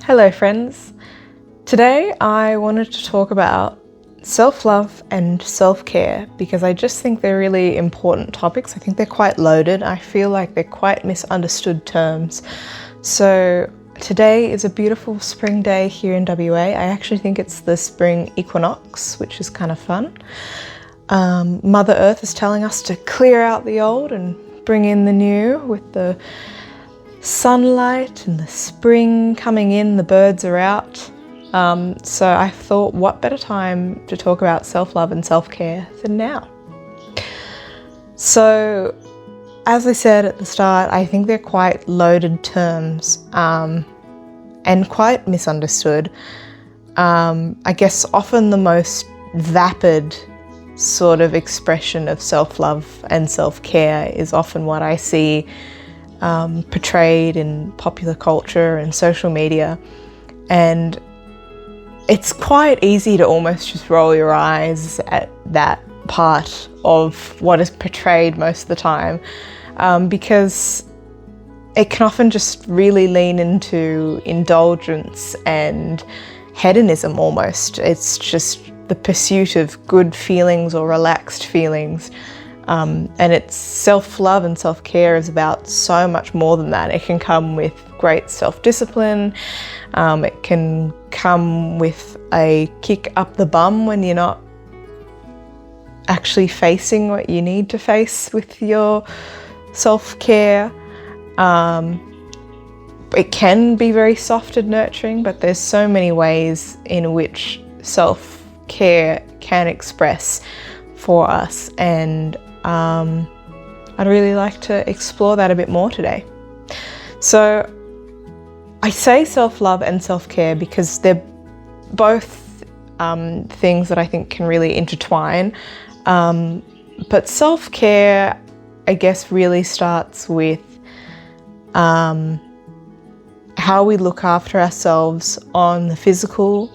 Hello friends. Today I wanted to talk about self-love and self-care because I just think they're really important topics. I think they're quite loaded. I feel like they're quite misunderstood terms. So today is a beautiful spring day here in WA. I actually think it's the spring equinox, which is kind of fun. Mother Earth is telling us to clear out the old and bring in the new with the sunlight and the spring coming in, the birds are out. So I thought, what better time to talk about self-love and self-care than now? So, as I said at the start, I think they're quite loaded terms and quite misunderstood. I guess often the most vapid sort of expression of self-love and self-care is often what I see portrayed in popular culture and social media, and it's quite easy to almost just roll your eyes at that part of what is portrayed most of the time, because it can often just really lean into indulgence and hedonism almost. It's just the pursuit of good feelings or relaxed feelings. And it's self-love and self-care is about so much more than that. It can come with great self-discipline. It can come with a kick up the bum when you're not actually facing what you need to face with your self-care. It can be very soft and nurturing, but there's so many ways in which self-care can express for us, and I'd really like to explore that a bit more today. So I say self-love and self-care because they're both things that I think can really intertwine. But self-care, I guess, really starts with how we look after ourselves on the physical,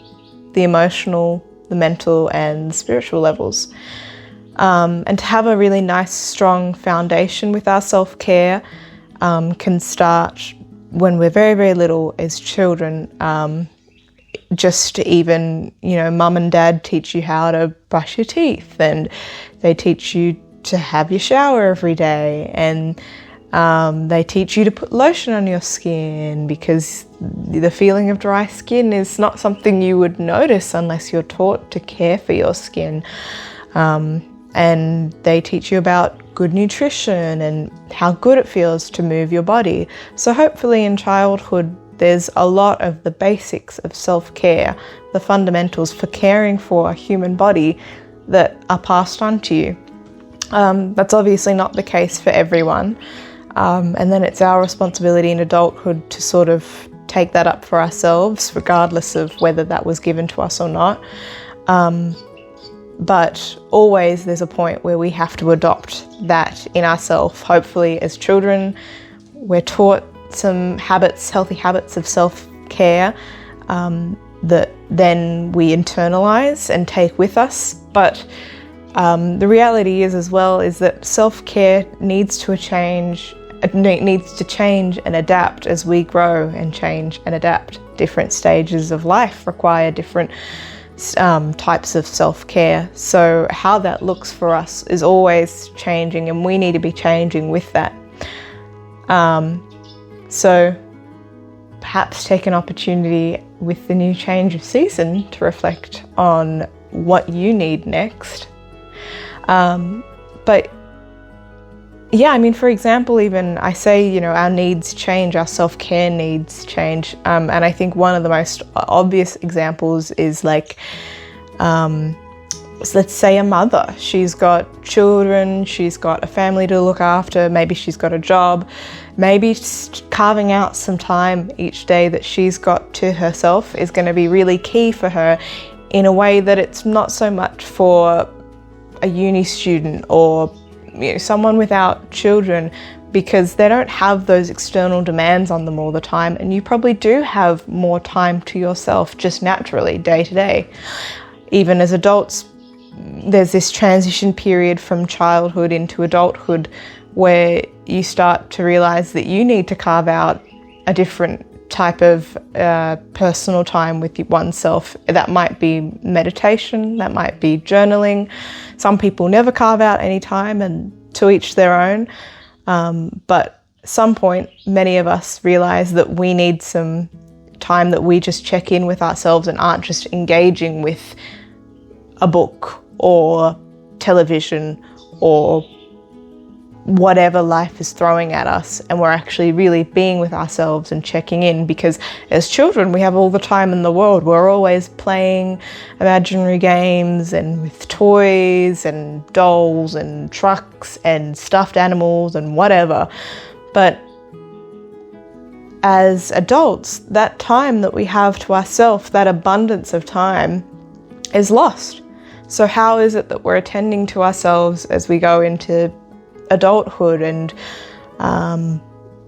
the emotional, the mental and spiritual levels. And to have a really nice, strong foundation with our self-care can start when we're very, very little as children. Just to even, mum and dad teach you how to brush your teeth, and they teach you to have your shower every day, and they teach you to put lotion on your skin, because the feeling of dry skin is not something you would notice unless you're taught to care for your skin. And they teach you about good nutrition and how good it feels to move your body. So hopefully in childhood, there's a lot of the basics of self-care, the fundamentals for caring for a human body that are passed on to you. That's obviously not the case for everyone. And then it's our responsibility in adulthood to sort of take that up for ourselves, regardless of whether that was given to us or not. But always there's a point where we have to adopt that in ourselves. Hopefully as children, we're taught some habits, healthy habits of self-care that then we internalize and take with us. But the reality is as well is that self-care needs to change and adapt as we grow and change and adapt. Different stages of life require different types of self-care. So how that looks for us is always changing, and we need to be changing with that. So perhaps take an opportunity with the new change of season to reflect on what you need next. But yeah, I mean, for example, even I say, our needs change, our self-care needs change. And I think one of the most obvious examples is like, let's say a mother. She's got children, she's got a family to look after, maybe she's got a job, maybe just carving out some time each day that she's got to herself is going to be really key for her in a way that it's not so much for a uni student or someone without children, because they don't have those external demands on them all the time, and you probably do have more time to yourself just naturally day to day. Even as adults, there's this transition period from childhood into adulthood where you start to realize that you need to carve out a different type of personal time with oneself. That might be meditation, that might be journaling. Some people never carve out any time, and to each their own. But at some point, many of us realize that we need some time that we just check in with ourselves and aren't just engaging with a book or television or whatever life is throwing at us, and we're actually really being with ourselves and checking in, because as children we have all the time in the world. We're always playing imaginary games and with toys and dolls and trucks and stuffed animals and whatever. But as adults, that time that we have to ourselves, that abundance of time, is lost. So how is it that we're attending to ourselves as we go into adulthood and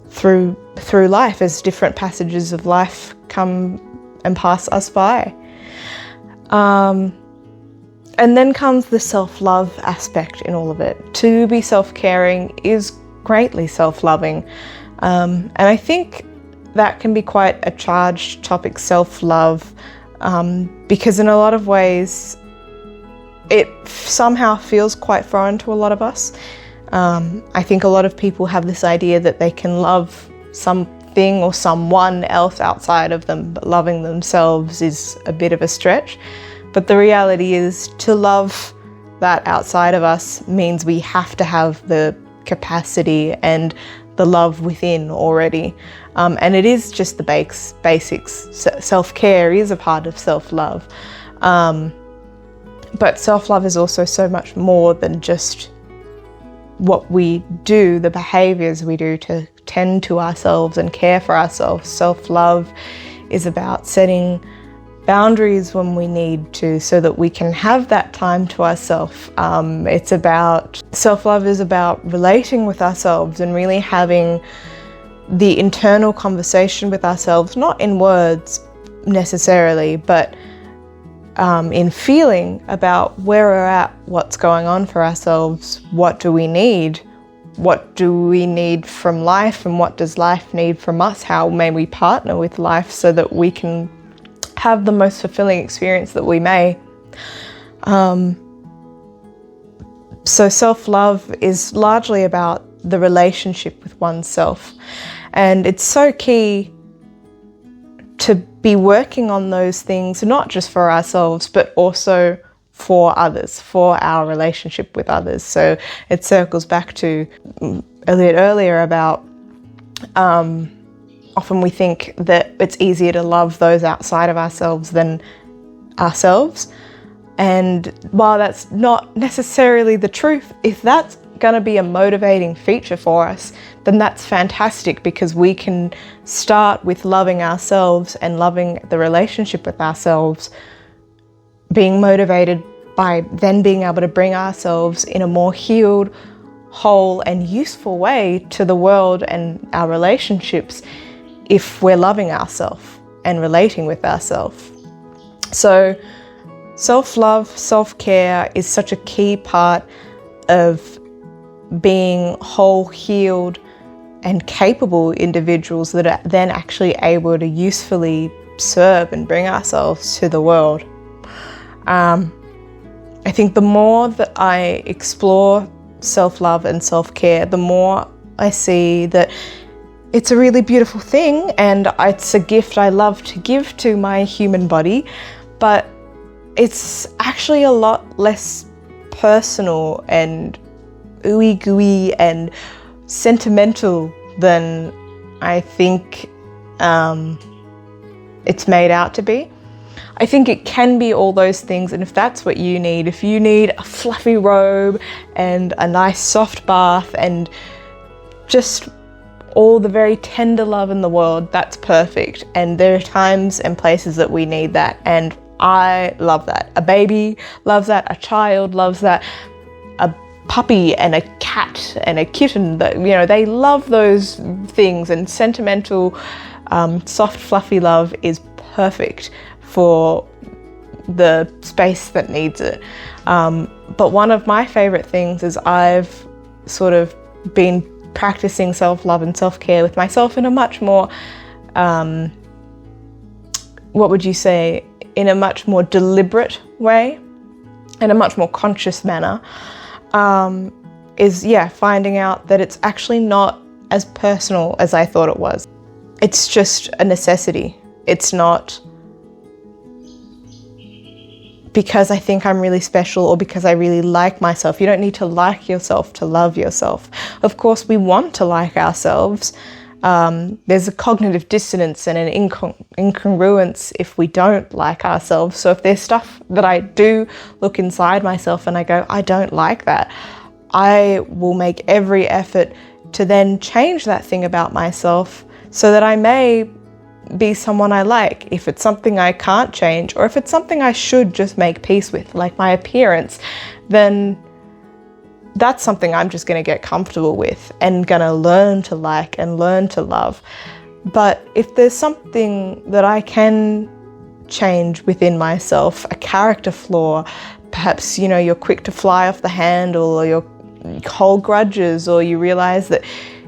through life, as different passages of life come and pass us by? And then comes the self-love aspect in all of it. To be self-caring is greatly self-loving. And I think that can be quite a charged topic, self-love, because in a lot of ways it somehow feels quite foreign to a lot of us. I think a lot of people have this idea that they can love something or someone else outside of them, but loving themselves is a bit of a stretch. But the reality is, to love that outside of us means we have to have the capacity and the love within already. And it is just the basics. Self-care is a part of self-love. But self-love is also so much more than just what we do, the behaviours we do to tend to ourselves and care for ourselves. Self-love is about setting boundaries when we need to, so that we can have that time to ourselves. Self-love is about relating with ourselves and really having the internal conversation with ourselves, not in words necessarily, but in feeling about where we're at, what's going on for ourselves, what do we need from life, and what does life need from us? How may we partner with life so that we can have the most fulfilling experience that we may? So self-love is largely about the relationship with oneself, and it's so key to be working on those things, not just for ourselves, but also for others, for our relationship with others. So it circles back to a bit earlier about often we think that it's easier to love those outside of ourselves than ourselves. And while that's not necessarily the truth, if that's going to be a motivating feature for us, then that's fantastic, because we can start with loving ourselves and loving the relationship with ourselves, being motivated by then being able to bring ourselves in a more healed, whole and useful way to the world and our relationships, if we're loving ourselves and relating with ourselves. So self-love, self-care is such a key part of being whole, healed and capable individuals that are then actually able to usefully serve and bring ourselves to the world. I think the more that I explore self-love and self-care, the more I see that it's a really beautiful thing, and it's a gift I love to give to my human body, but it's actually a lot less personal and ooey gooey and sentimental than I think it's made out to be. I think it can be all those things, and if that's what you need, if you need a fluffy robe and a nice soft bath and just all the very tender love in the world, that's perfect. And there are times and places that we need that, and I love that. A baby loves that, a child loves that, a puppy and a cat and a kitten, that, you know, they love those things, and sentimental, soft, fluffy love is perfect for the space that needs it. But one of my favorite things is I've sort of been practicing self-love and self-care with myself in a much more what would you say, in a much more deliberate way, in a much more conscious manner, is, yeah, finding out that it's actually not as personal as I thought it was. It's just a necessity. It's not because I think I'm really special or because I really like myself. You don't need to like yourself to love yourself. Of course, we want to like ourselves. There's a cognitive dissonance and an incongruence if we don't like ourselves. So if there's stuff that I do look inside myself and I go, I don't like that, I will make every effort to then change that thing about myself so that I may be someone I like. If it's something I can't change, or if it's something I should just make peace with, like my appearance, then that's something I'm just going to get comfortable with and going to learn to like and learn to love. But if there's something that I can change within myself, a character flaw, perhaps, you know, you're quick to fly off the handle, or you hold grudges, or you realize that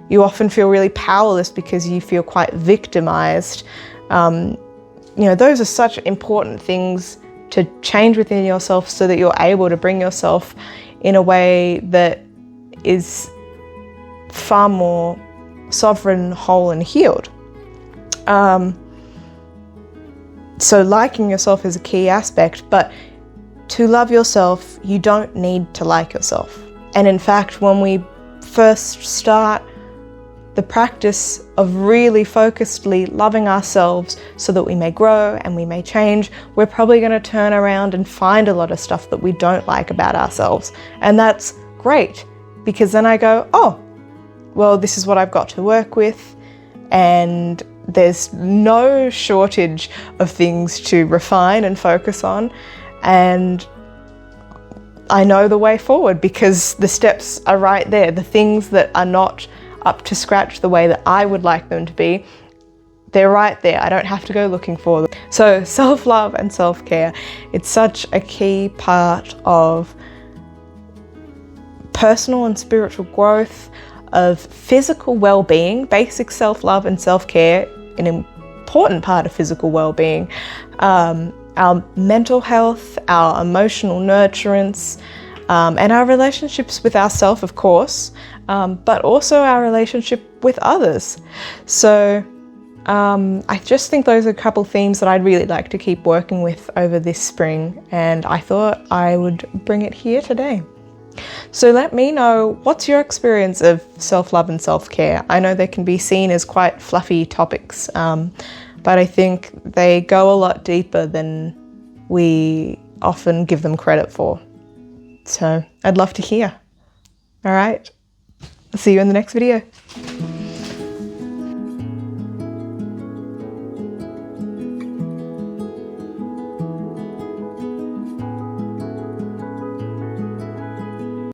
you often feel really powerless because you feel quite victimized. You know, those are such important things to change within yourself so that you're able to bring yourself in a way that is far more sovereign, whole, and healed. So liking yourself is a key aspect, but to love yourself, you don't need to like yourself. And in fact, when we first start the practice of really focusedly loving ourselves so that we may grow and we may change, we're probably going to turn around and find a lot of stuff that we don't like about ourselves. And that's great, because then I go, oh, well, this is what I've got to work with, and there's no shortage of things to refine and focus on. And I know the way forward because the steps are right there. The things that are not up to scratch the way that I would like them to be, they're right there. I don't have to go looking for them. So self-love and self-care, it's such a key part of personal and spiritual growth, of physical well-being. Basic self-love and self-care, an important part of physical well-being. Our mental health, our emotional nurturance, and our relationships with ourselves, of course, but also our relationship with others. So I just think those are a couple themes that I'd really like to keep working with over this spring, and I thought I would bring it here today. So let me know, what's your experience of self-love and self-care? I know they can be seen as quite fluffy topics, but I think they go a lot deeper than we often give them credit for. So I'd love to hear. All right, I'll see you in the next video.